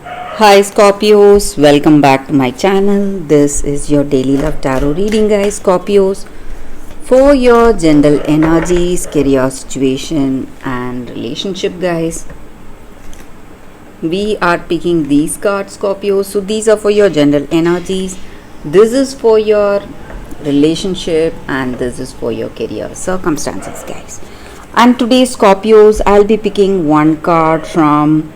Hi Scorpios, welcome back to my channel. This is your daily love tarot reading, guys. Scorpios, for your general energies, career situation, and relationship, guys. We are picking these cards, Scorpios. So these are for your general energies. This is for your relationship, and this is for your career circumstances, guys. And today, Scorpios, I'll be picking one card from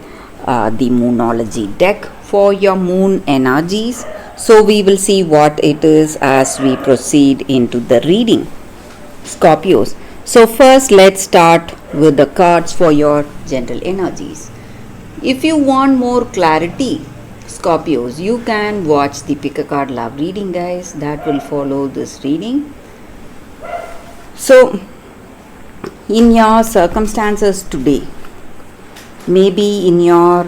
the Moonology deck for your moon energies. So we will see what it is as we proceed into the reading, Scorpios. So first, let's start with the cards for your general energies. If you want more clarity, Scorpios, you can watch the pick a card love reading, guys, that will follow this reading. So in your circumstances today, maybe in your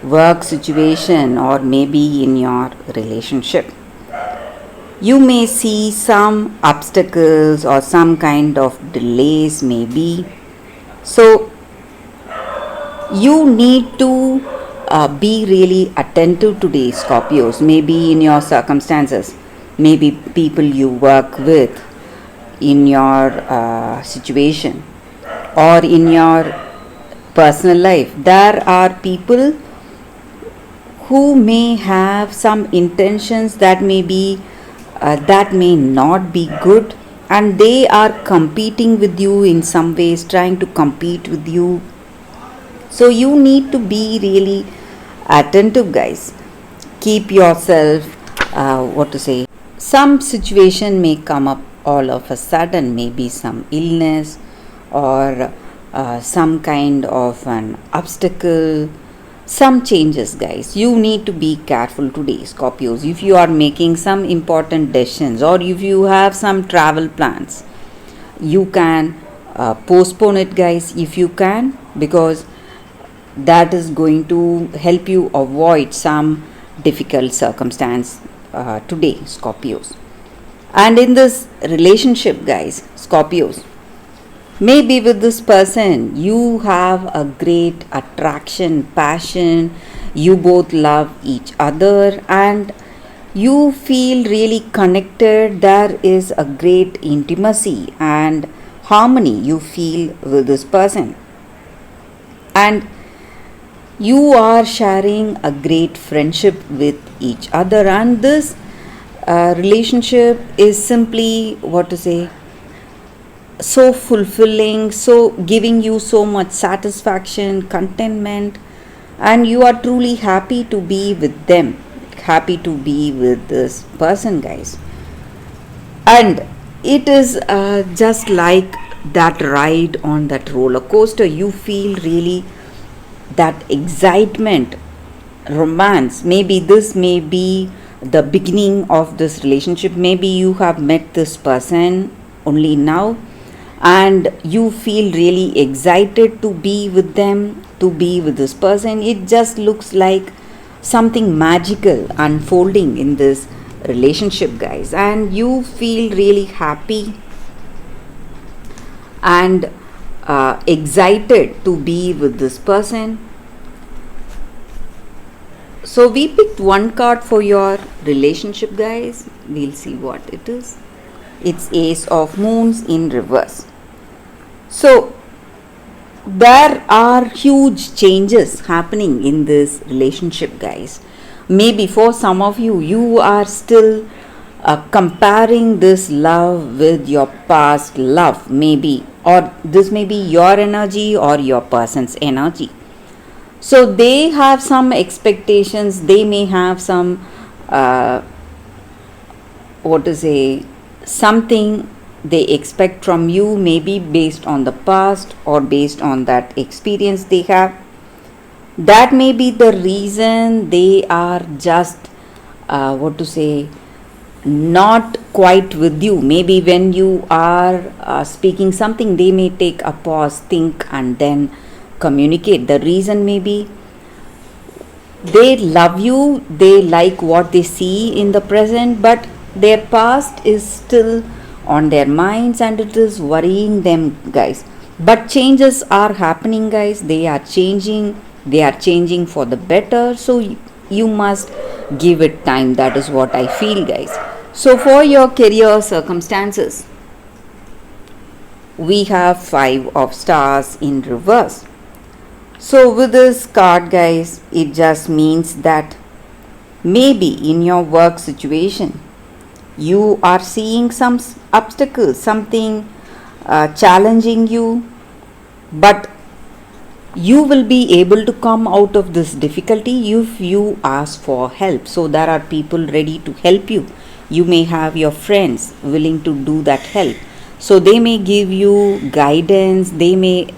work situation or maybe in your relationship, you may see some obstacles or some kind of delays maybe. So you need to be really attentive today, Scorpios. Maybe in your circumstances, maybe people you work with in your situation or in your personal life, there are people who may have some intentions that may be that may not be good, and they are competing with you in some ways, trying to compete with you. So you need to be really attentive, guys. Keep yourself some situation may come up all of a sudden, maybe some illness or some kind of an obstacle, some changes, guys. You need to be careful today, Scorpios. If you are making some important decisions or if you have some travel plans, you can postpone it, guys, if you can, because that is going to help you avoid some difficult circumstance today, Scorpios. And in this relationship, guys, Scorpios, maybe with this person you have a great attraction, passion, you both love each other and you feel really connected. There is a great intimacy and harmony you feel with this person, and you are sharing a great friendship with each other, and this relationship is simply so fulfilling, so giving you so much satisfaction, contentment, and you are truly happy to be with them, happy to be with this person, guys. And it is just like that ride on that roller coaster. You feel really that excitement, romance. Maybe this may be the beginning of this relationship. Maybe you have met this person only now and you feel really excited to be with them, to be with this person. It just looks like something magical unfolding in this relationship, guys, and you feel really happy and excited to be with this person. So we picked one card for your relationship, guys. We'll see what it is. It's Ace of Moons in reverse. So there are huge changes happening in this relationship, guys. Maybe for some of you, you are still comparing this love with your past love, maybe, or this may be your energy or your person's energy. So they have some expectations, they may have some something they expect from you, maybe based on the past or based on that experience they have. That may be the reason they are just not quite with you. Maybe when you are speaking something, they may take a pause, think, and then communicate. The reason may be they love you, they like what they see in the present, but their past is still on their minds and it is worrying them, guys. But changes are happening, guys. They are changing, they are changing for the better, so you must give it time. That is what I feel, guys. So for your career circumstances, we have 5 of stars in reverse. So with this card, guys, it just means that maybe in your work situation you are seeing some obstacles, something challenging you, but you will be able to come out of this difficulty if you ask for help. So there are people ready to help you. You may have your friends willing to do that help. So they may give you guidance, they may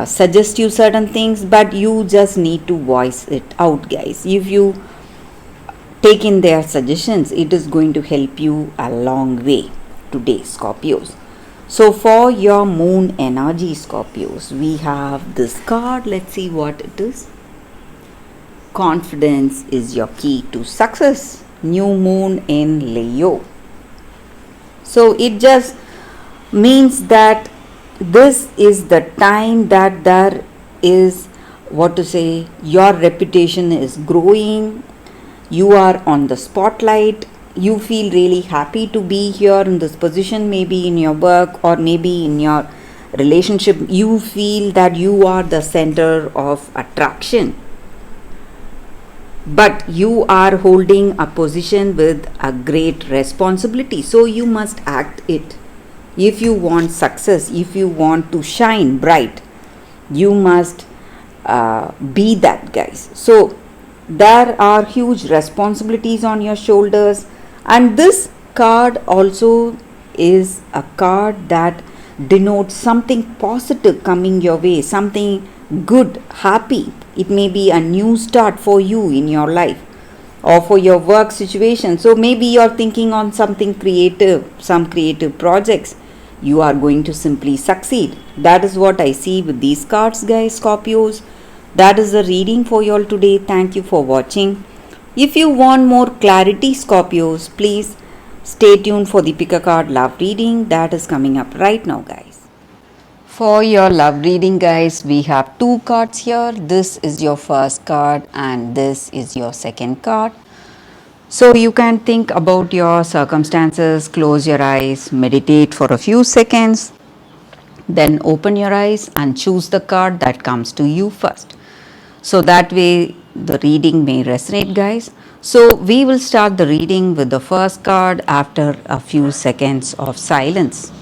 suggest you certain things, but you just need to voice it out, guys. If you take in their suggestions, it is going to help you a long way today, Scorpios. So for your moon energy, Scorpios, we have this card. Let's see what it is. Confidence is your key to success. New moon in Leo. So it just means that this is the time that there is, what to say, your reputation is growing, you are on the spotlight, you feel really happy to be here in this position, maybe in your work or maybe in your relationship. You feel that you are the center of attraction, but you are holding a position with a great responsibility, so you must act it. If you want success, if you want to shine bright, you must be that, guys. So there are huge responsibilities on your shoulders, and this card also is a card that denotes something positive coming your way, something good, happy. It may be a new start for you in your life or for your work situation. So maybe you're thinking on something creative, some creative projects. You are going to simply succeed. That is what I see with these cards, guys, Scorpios. That is the reading for you all today. Thank you for watching. If you want more clarity, Scorpios, please stay tuned for the pick a card love reading that is coming up right now, guys. For your love reading, guys, we have 2 cards here. This is your first card and this is your second card. So you can think about your circumstances, close your eyes, meditate for a few seconds, then open your eyes and choose the card that comes to you first. So that way the reading may resonate, guys. So we will start the reading with the first card after a few seconds of silence.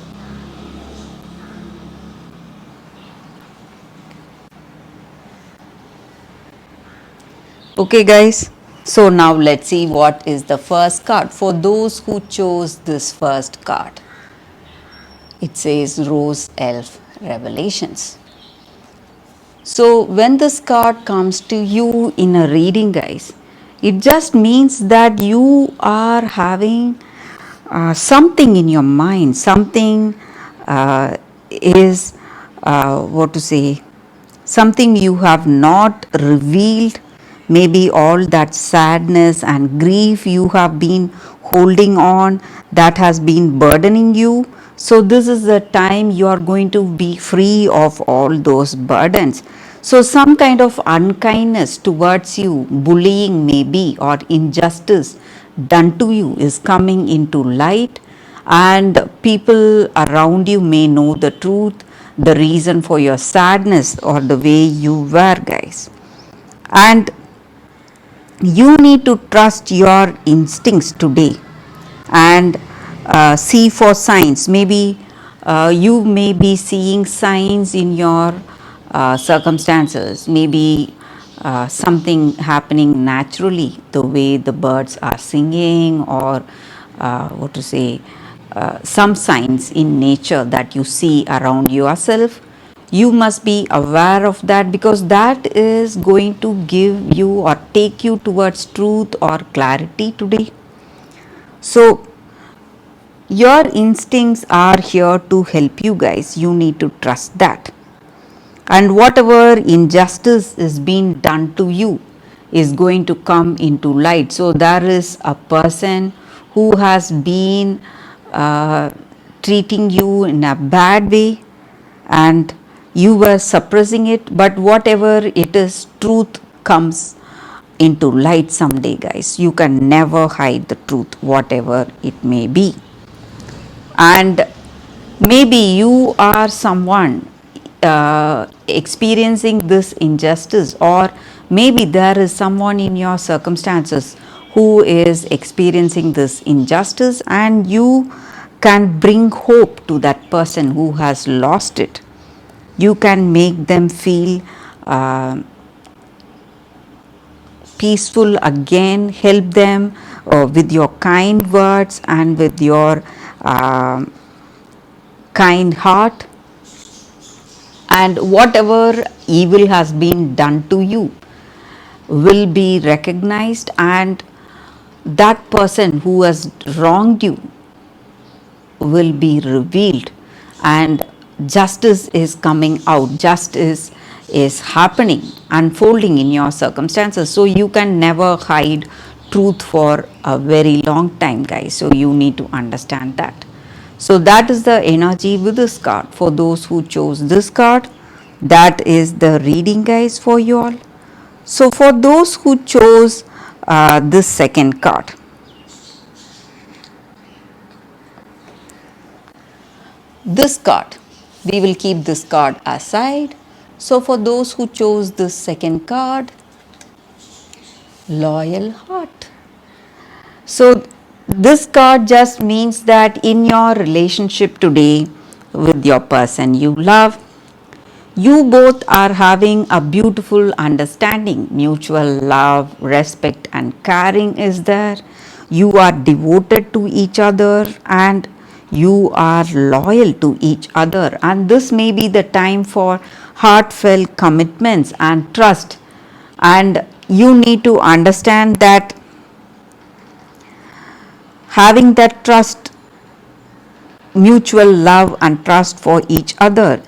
Okay, guys. So now let's see what is the first card for those who chose this first card. It says Rose Elf Revelations. So when this card comes to you in a reading, guys, it just means that you are having something in your mind, something is what to say, something you have not revealed. Maybe all that sadness and grief you have been holding on, that has been burdening you. So this is the time you are going to be free of all those burdens. So some kind of unkindness towards you, bullying maybe, or injustice done to you is coming into light, and people around you may know the truth, the reason for your sadness or the way you were, guys. And you need to trust your instincts today and see for signs. Maybe you may be seeing signs in your circumstances, maybe something happening naturally, the way the birds are singing, or what to say, some signs in nature that you see around yourself. You must be aware of that, because that is going to give you or take you towards truth or clarity today. So your instincts are here to help you, guys. You need to trust that. And whatever injustice is being done to you is going to come into light. So there is a person who has been treating you in a bad way, and You were suppressing it, but whatever it is, truth comes into light someday, guys. You can never hide the truth, whatever it may be. And maybe you are someone experiencing this injustice, or maybe there is someone in your circumstances who is experiencing this injustice, and you can bring hope to that person who has lost it. You can make them feel peaceful again, help them with your kind words and with your uh, kind heart, and whatever evil has been done to you will be recognized, and that person who has wronged you will be revealed, and justice is coming out, justice is happening, unfolding in your circumstances. So you can never hide truth for a very long time, guys. So you need to understand that. So that is the energy with this card. For those who chose this card, that is the reading, guys, for you all. So for those who chose this second card, this card, we will keep this card aside. So for those who chose this second card, loyal heart. So this card just means that in your relationship today with your person you love, you both are having a beautiful understanding, mutual love, respect and caring is there. You are devoted to each other and you are loyal to each other, and this may be the time for heartfelt commitments and trust. And you need to understand that having that trust, mutual love and trust for each other,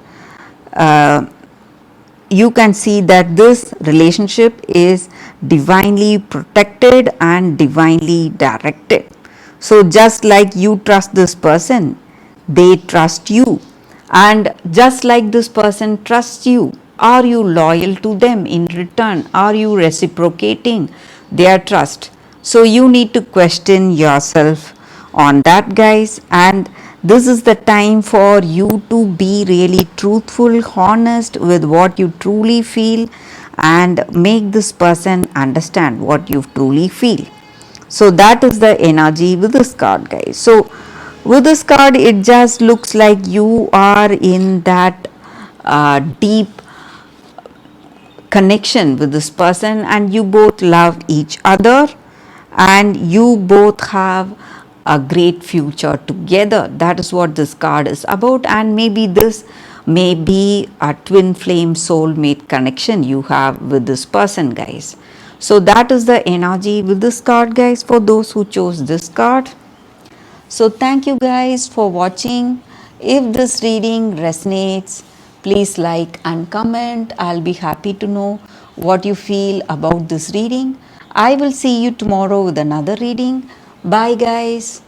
you can see that this relationship is divinely protected and divinely directed. So just like you trust this person, they trust you, and just like this person trusts you, are you loyal to them in return? Are you reciprocating their trust? So you need to question yourself on that, guys, and this is the time for you to be really truthful, honest with what you truly feel, and make this person understand what you truly feel. So that is the energy with this card, guys. So with this card, it just looks like you are in that deep connection with this person, and you both love each other, and you both have a great future together. That is what this card is about, and maybe this may be a twin flame soulmate connection you have with this person, guys. So that is the energy with this card, guys, for those who chose this card. So thank you guys for watching. If this reading resonates, please like and comment. I'll be happy to know what you feel about this reading. I will see you tomorrow with another reading. Bye guys.